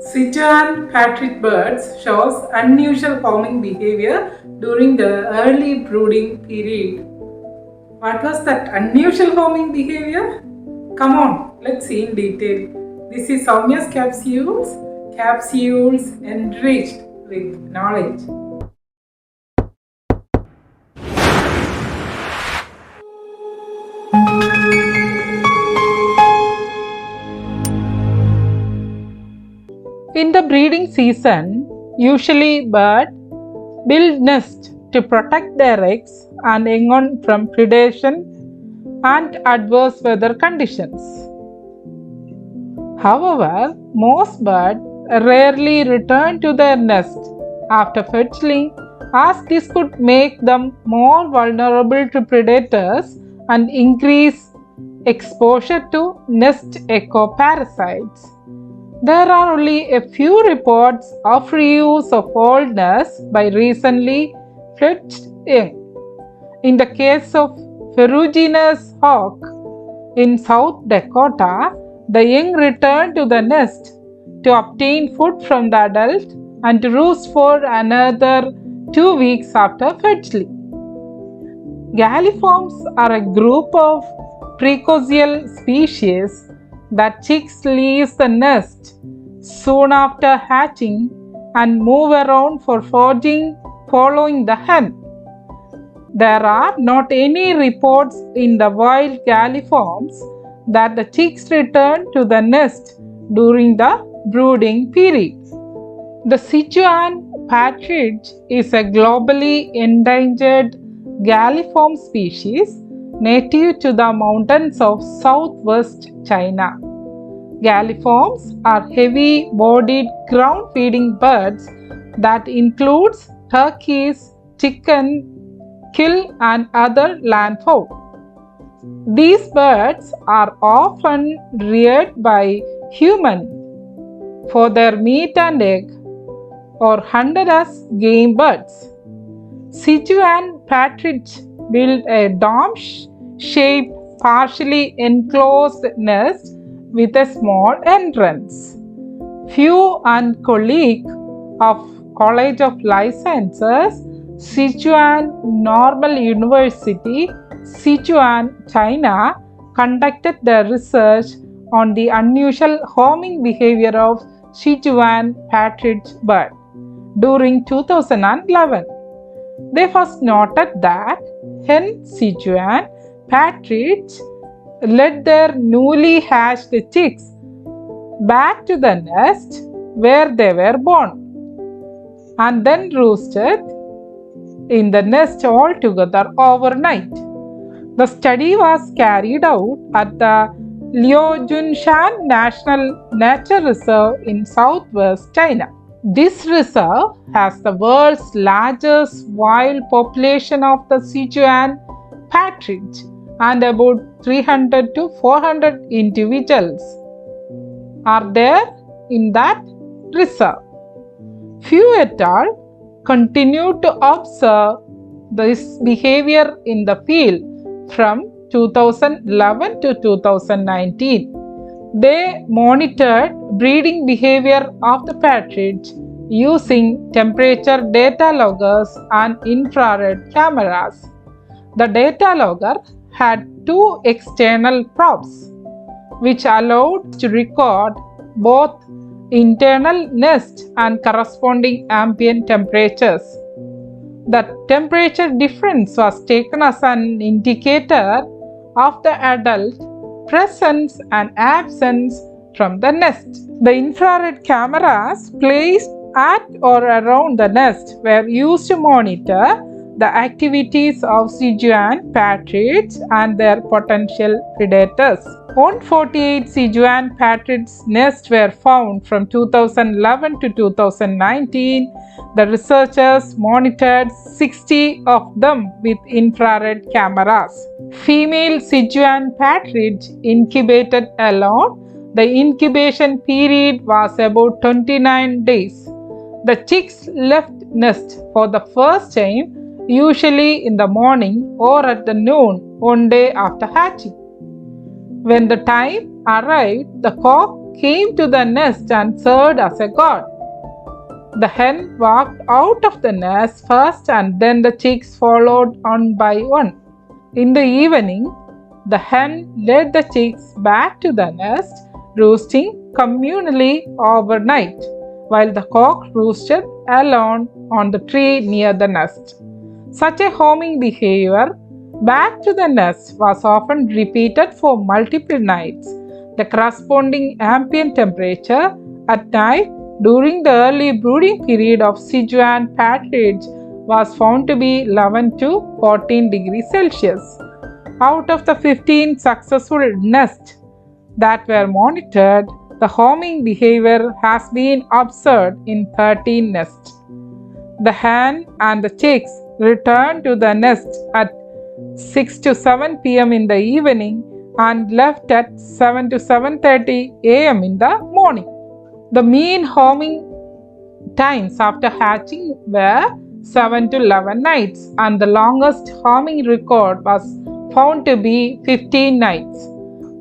Sichuan patrid birds shows unusual homing behavior during the early brooding period. What was that unusual homing behavior? Come on, let's see in detail. This is Soumya's capsules enriched with knowledge. In the breeding season, usually birds build nests to protect their eggs and young from predation and adverse weather conditions. However, most birds rarely return to their nest after fledgling, as this could make them more vulnerable to predators and increase exposure to nest ecoparasites. There are only a few reports of reuse of old nests by recently fledged young. In the case of ferruginous hawk in South Dakota, the young return to the nest to obtain food from the adult and to roost for another 2 weeks after fledgling. Galliforms are a group of precocial species that chicks leave the nest soon after hatching and move around for foraging following the hen. There are not any reports in the wild galliforms that the chicks return to the nest during the brooding period. The Sichuan partridge is a globally endangered galliform species native to the mountains of southwest China. Galliforms are heavy-bodied ground-feeding birds that includes turkeys, chicken, kill and other land fowl. These birds are often reared by humans for their meat and egg or hunted as game birds. Sichuan partridge build a dome-shaped, partially enclosed nest with a small entrance. Fu and colleague of College of Life Sciences, Sichuan Normal University, Sichuan, China, conducted their research on the unusual homing behavior of Sichuan partridge bird during 2011. They first noted that hen Sichuan partridge led their newly hatched chicks back to the nest where they were born and then roosted in the nest altogether overnight. The study was carried out at the Liujunshan National Nature Reserve in southwest China. This reserve has the world's largest wild population of the Sichuan partridge and about 300 to 400 individuals are there in that reserve. Fu et al. Continued to observe this behavior in the field from 2011 to 2019. They monitored breeding behavior of the partridge using temperature data loggers and infrared cameras. The data logger had two external probes, which allowed to record both internal nest and corresponding ambient temperatures. The temperature difference was taken as an indicator of the adult presence and absence from the nest. The infrared cameras placed at or around the nest were used to monitor the activities of Sichuan partridge and their potential predators. 148 Sichuan partridge nests were found from 2011 to 2019. The researchers monitored 60 of them with infrared cameras. Female Sichuan partridge incubated alone. The incubation period was about 29 days. The chicks left nest for the first time usually in the morning or at the noon one day after hatching. When the time arrived, the cock came to the nest and served as a god. The hen walked out of the nest first and then the chicks followed one by one. In the evening, the hen led the chicks back to the nest, roosting communally overnight, while the cock roosted alone on the tree near the nest. Such a homing behavior back to the nest was often repeated for multiple nights. The corresponding ambient temperature at night during the early brooding period of Sijuan partridge was found to be 11 to 14 degrees Celsius. Out of the 15 successful nests that were monitored, the homing behavior has been observed in 13 nests. The hen and the chicks returned to the nest at 6 to 7 p.m. in the evening and left at 7 to 7:30 a.m. in the morning. The mean homing times after hatching were 7 to 11 nights, and the longest homing record was found to be 15 nights.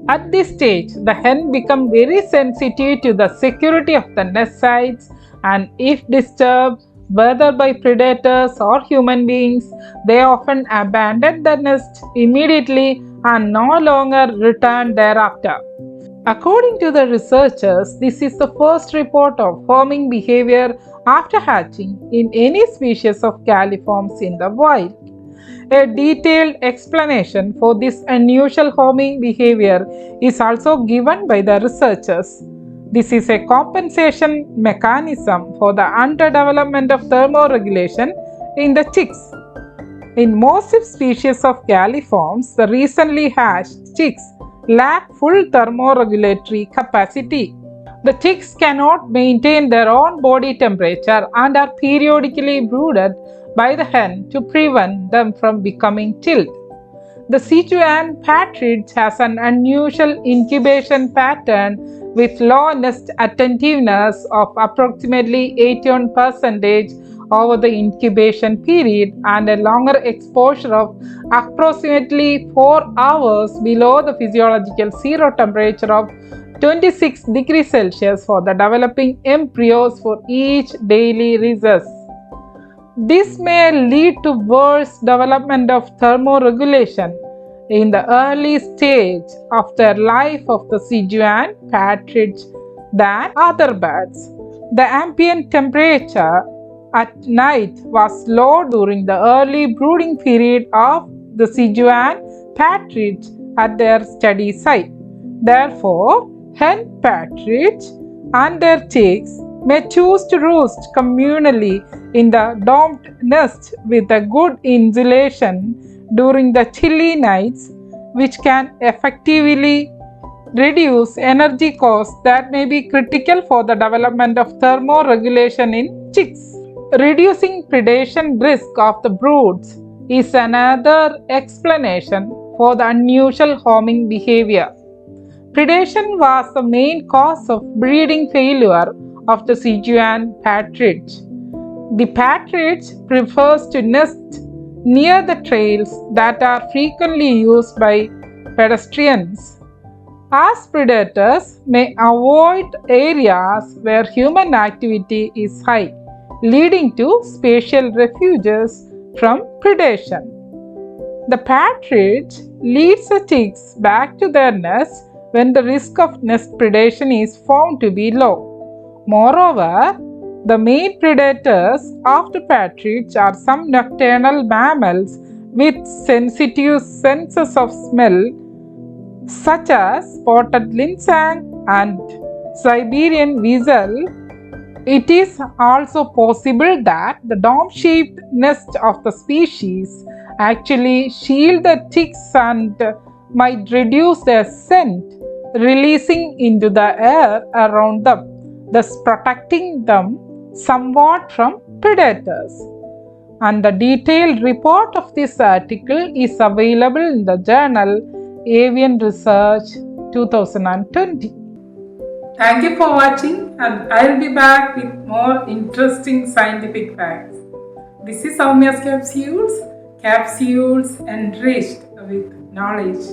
At this stage, the hen become very sensitive to the security of the nest sites, and if disturbed, whether by predators or human beings, they often abandon the nest immediately and no longer return thereafter. According to the researchers, this is the first report of homing behavior after hatching in any species of galliforms in the wild. A detailed explanation for this unusual homing behavior is also given by the researchers. This is a compensation mechanism for the underdevelopment of thermoregulation in the chicks. In most species of galliforms, the recently hatched chicks lack full thermoregulatory capacity. The chicks cannot maintain their own body temperature and are periodically brooded by the hen to prevent them from becoming chilled. The Sichuan partridge has an unusual incubation pattern with low nest attentiveness of approximately 81% over the incubation period and a longer exposure of approximately 4 hours below the physiological zero temperature of 26 degrees Celsius for the developing embryos for each daily rhesus. This may lead to worse development of thermoregulation in the early stage of the life of the Sichuan partridge than other birds. The ambient temperature at night was low during the early brooding period of the Sichuan partridge at their study site. Therefore, hen partridge and their chicks may choose to roost communally in the domed nest with a good insulation during the chilly nights, which can effectively reduce energy costs that may be critical for the development of thermoregulation in chicks. Reducing predation risk of the broods is another explanation for the unusual homing behavior. Predation was the main cause of breeding failure of the Sichuan partridge. The partridge prefers to nest near the trails that are frequently used by pedestrians, as predators may avoid areas where human activity is high, leading to spatial refuges from predation. The partridge leads the chicks back to their nests when the risk of nest predation is found to be low. Moreover, the main predators of the partridge are some nocturnal mammals with sensitive senses of smell, such as spotted linsang and Siberian weasel. It is also possible that the dome-shaped nest of the species actually shield the chicks and might reduce their scent, releasing into the air around them, thus protecting them somewhat from predators. And the detailed report of this article is available in the journal Avian Research 2020. Thank you for watching, and I'll be back with more interesting scientific facts. This is Soumya's Capsules enriched with knowledge.